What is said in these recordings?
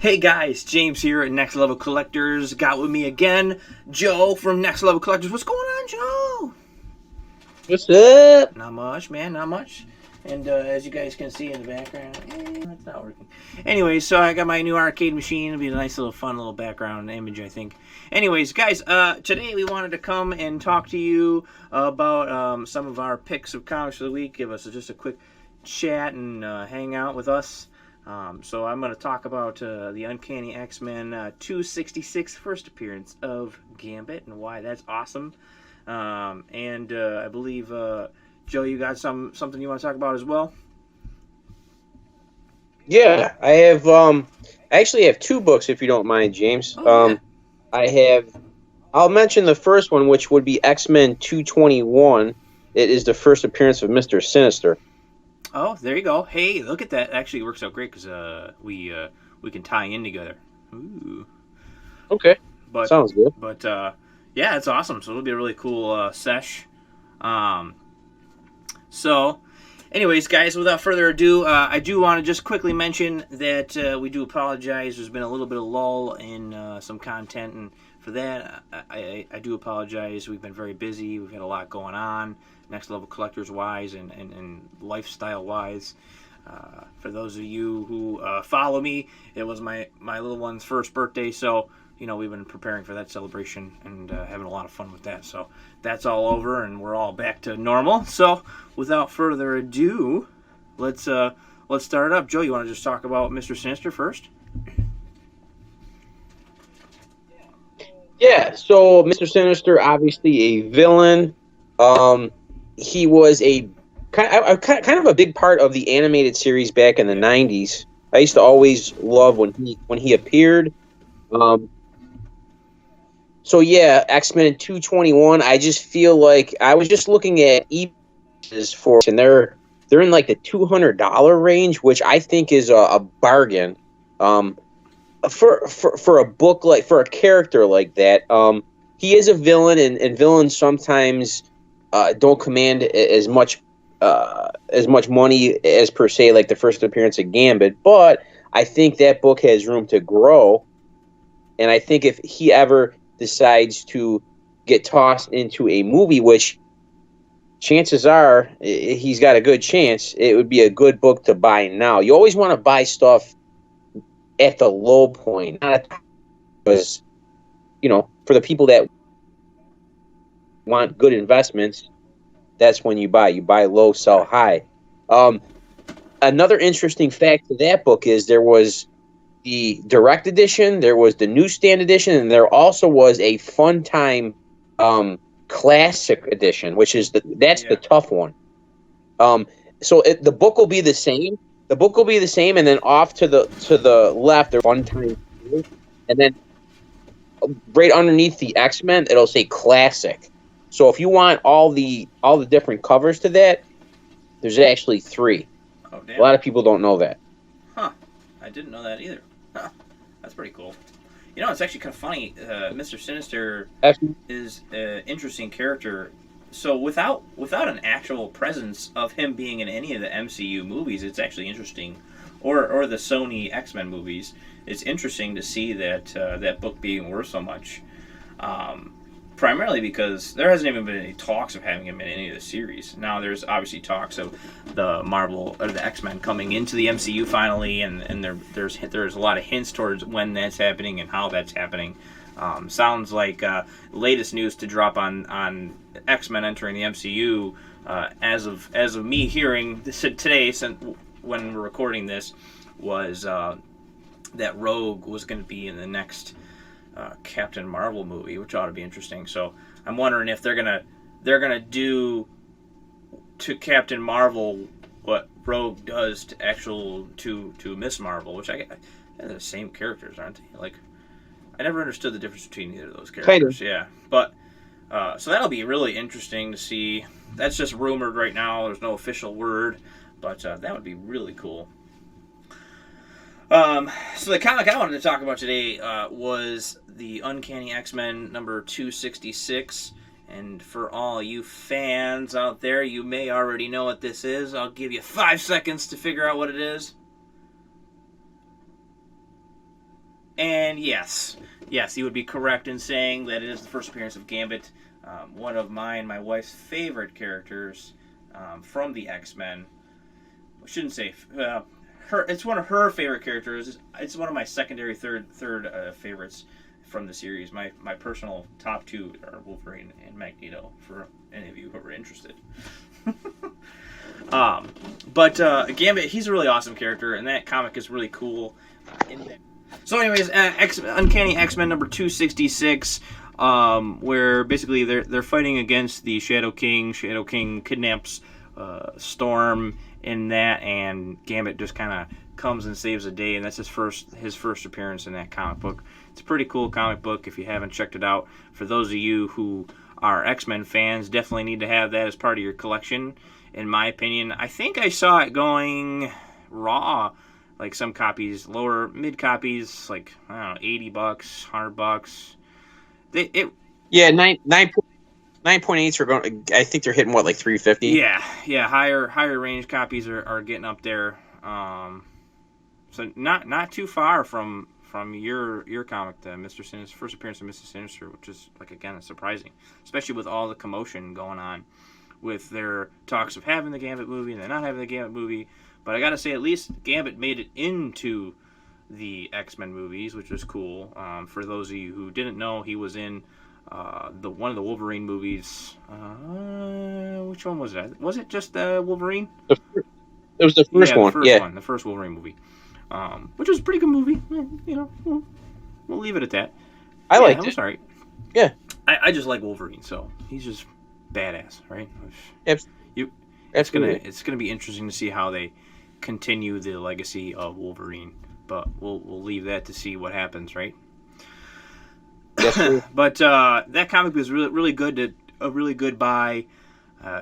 Hey guys, James here at Next Level Collectors. Got with me again, Joe from Next Level Collectors. What's going on, Joe? What's up? Not much, man, not much. And as you guys can see in the background, it's not working. Anyways, so I got my new arcade machine. It'll be a nice little fun little background image, I think. Anyways, guys, today we wanted to come and talk to you about some of our picks of comics for the week. Give us just a quick chat and hang out with us. So I'm going to talk about the Uncanny X-Men 266 first appearance of Gambit and why that's awesome. And I believe, Joe, you got something you want to talk about as well? Yeah, I have. I actually have two books, if you don't mind, James. Yeah. I have. I'll mention the first one, which would be X-Men 221. It is the first appearance of Mr. Sinister. Oh, there you go. Hey, look at that. Actually, it works out great because we can tie in together. Ooh. Okay, But sounds good. But yeah, it's awesome. So it'll be a really cool sesh. So, anyways, guys, without further ado, I do want to just quickly mention that we do apologize. There's been a little bit of lull in some content, and for that, I do apologize. We've been very busy. We've had a lot going on, Next Level Collectors wise and lifestyle wise. For those of you who follow me, it was my little one's first birthday, so we've been preparing for that celebration and having a lot of fun with that. So that's all over, and we're all back to normal. So without further ado, let's start it up. Joe, you want to just talk about Mr. Sinister first? Yeah. So Mr. Sinister, obviously a villain. He was a kind of a big part of the animated series back in the '90s. I used to always love when he appeared. So yeah, X-Men 221. I just feel like I was just looking at images for, and they're in like the $200 range, which I think is a bargain. For a book, like for a character like that. He is a villain, and villains sometimes don't command as much money as per se like the first appearance of Gambit. But I think that book has room to grow, and I think if he ever decides to get tossed into a movie, which chances are he's got a good chance, it would be a good book to buy now. You always want to buy stuff at the low point, not at the, because for the people that want good investments, that's when you buy. You buy low, sell high. Another interesting fact to that book is there was the direct edition, there was the newsstand edition, and there also was a fun time classic edition, which is the tough one. So the book will be the same. The book will be the same, and then off to the left, there's fun time, and then right underneath the X-Men, it'll say classic. So if you want all the different covers to that, there's actually 3. Oh, damn. A lot of people don't know that. Huh. I didn't know that either. Huh. That's pretty cool. It's actually kind of funny. Mr. Sinister is an interesting character. So without an actual presence of him being in any of the MCU movies, it's actually interesting, or the Sony X-Men movies. It's interesting to see that that book being worth so much. Primarily because there hasn't even been any talks of having him in any of the series. Now there's obviously talks of the Marvel or the X-Men coming into the MCU finally, and there's a lot of hints towards when that's happening and how that's happening. Sounds like latest news to drop on X-Men entering the MCU as of me hearing this today, since when we're recording this, was that Rogue was going to be in the next Captain Marvel movie, which ought to be interesting. So I'm wondering if they're gonna do to Captain Marvel what Rogue does to Miss Marvel, which they're the same characters, aren't they? Like, I never understood the difference between either of those characters. Kind of. Yeah, but so that'll be really interesting to see. That's just rumored right now. There's no official word, but that would be really cool. So the comic I wanted to talk about today was the Uncanny X-Men number 266. And for all you fans out there, you may already know what this is. I'll give you 5 seconds to figure out what it is. And yes, you would be correct in saying that it is the first appearance of Gambit, one of my and my wife's favorite characters from the X-Men. I shouldn't say her. It's one of her favorite characters. It's one of my secondary third favorites from the series. My personal top two are Wolverine and Magneto. For any of you who are interested. But Gambit, he's a really awesome character, and that comic is really cool. So, anyways, Uncanny X-Men number 266, where basically they're fighting against the Shadow King. Shadow King kidnaps Storm in that, and Gambit just kind of comes and saves the day, and that's his first appearance in that comic book. It's a pretty cool comic book if you haven't checked it out. For those of you who are X-Men fans, definitely need to have that as part of your collection, in my opinion. I think I saw it going raw, like some copies, lower mid copies, like I don't know, $80, $100. Yeah, 9.8s are going. I think they're hitting what, like $350. Yeah, higher range copies are getting up there. So not too far from your comic, the Mr. Sinister, first appearance of Mr. Sinister, which is, like, again, surprising, especially with all the commotion going on with their talks of having the Gambit movie and they're not having the Gambit movie. But I gotta say, at least Gambit made it into the X-Men movies, which was cool. For those of you who didn't know, he was in one of the Wolverine movies. Which one was that? Was it just Wolverine? It was the first one. The first Wolverine movie, which was a pretty good movie. You know, we'll leave it at that. I liked it. Sorry. Yeah. I just like Wolverine, so he's just badass, right? Absolutely. It's gonna be interesting to see how they continue the legacy of Wolverine, but we'll leave that to see what happens, right? Yes, but that comic was really good. A really good buy.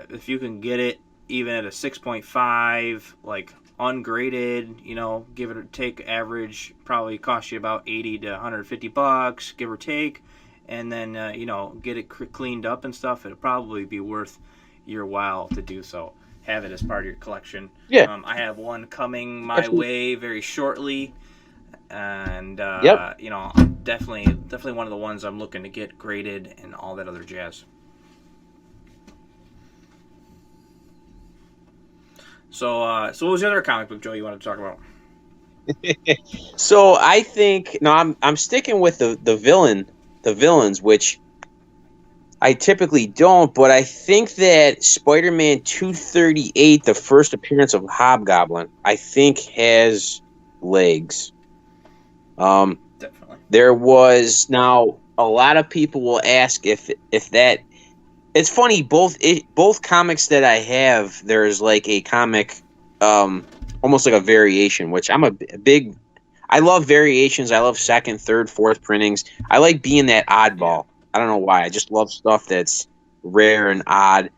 If you can get it, even at a 6.5, like ungraded, you know, give it or take average, probably cost you about $80 to $150, give or take, and then you know, get it cleaned up and stuff. It'll probably be worth your while to do so. Have it as part of your collection. Yeah. I have one coming my way very shortly, and you know, definitely one of the ones I'm looking to get graded and all that other jazz. So what was the other comic book, Joe, you wanted to talk about? So I think I'm sticking with the villains, which I typically don't, but I think that Spider-Man 238, the first appearance of Hobgoblin, I think has legs. Definitely. There was, now a lot of people will ask if that. It's funny, both comics that I have, there's like a comic, almost like a variation, which I'm a big. I love variations. I love second, third, fourth printings. I like being that oddball. I don't know why. I just love stuff that's rare and odd.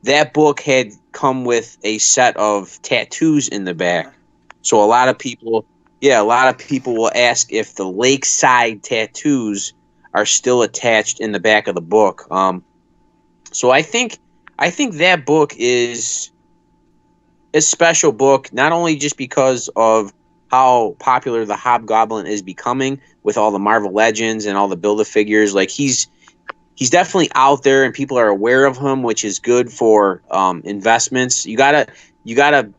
That book had come with a set of tattoos in the back. So a lot of people will ask if the lakeside tattoos are still attached in the back of the book. So I think that book is a special book, not only just because of how popular the Hobgoblin is becoming with all the Marvel Legends and all the Build-A-Figures. Like, he's definitely out there and people are aware of him, which is good for investments. You gotta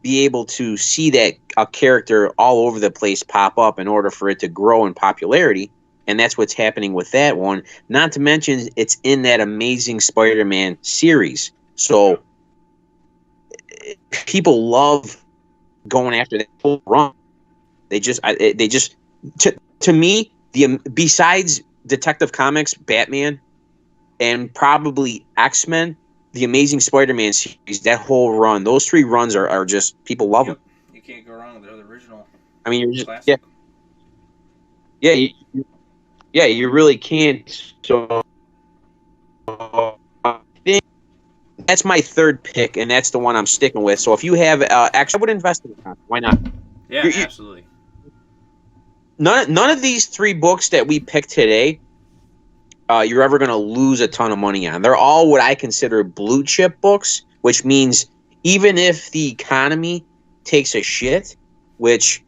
be able to see that a character all over the place pop up in order for it to grow in popularity. And that's what's happening with that one. Not to mention, it's in that Amazing Spider-Man series. So people love going after that whole run. They just to me, besides Detective Comics, Batman, and probably X-Men, the Amazing Spider-Man series, that whole run, those three runs are just, people love them. You can't go wrong with the original. I mean, you're just you really can't. So I think that's my third pick, and that's the one I'm sticking with. So if you have X, I would invest in it. Why not? Yeah, absolutely. None of these three books that we picked today, you're ever going to lose a ton of money on. They're all what I consider blue chip books, which means even if the economy takes a shit, which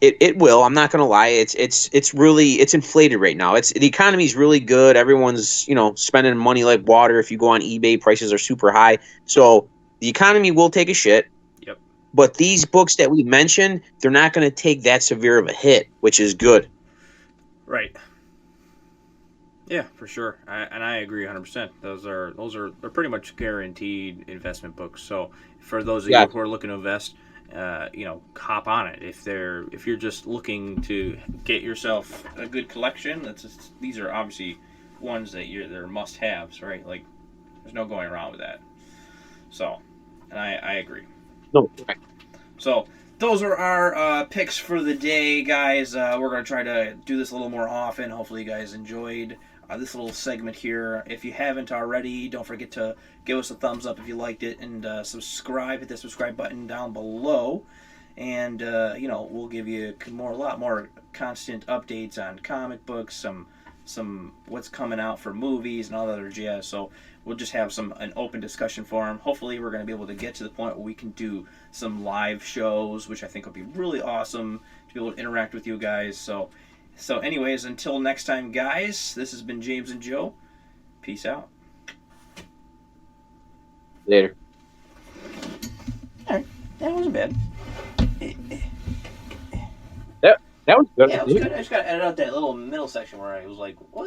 It will. I'm not going to lie. It's really it's inflated right now. The economy's really good. Everyone's spending money like water. If you go on eBay, prices are super high. So the economy will take a shit. Yep. But these books that we mentioned, they're not going to take that severe of a hit, which is good. Right. Yeah, for sure. I agree 100%. They're pretty much guaranteed investment books. So for those of you who are looking to invest, hop on it. If you're just looking to get yourself a good collection, these are obviously ones that they're must-haves, right? Like, there's no going around with that. So, and I agree. No. Right. So those are our picks for the day, guys. We're gonna try to do this a little more often. Hopefully, you guys enjoyed this little segment here. If you haven't already, don't forget to give us a thumbs up if you liked it, and subscribe. Hit the subscribe button down below, and we'll give you a lot more constant updates on comic books, some what's coming out for movies and all that other jazz. So we'll just have an open discussion forum. Hopefully, we're going to be able to get to the point where we can do some live shows, which I think will be really awesome to be able to interact with you guys. So anyways, until next time, guys, this has been James and Joe. Peace out. Later. All right. That wasn't bad. That was good. Yeah, it was good. I just got to edit out that little middle section where I was like, what?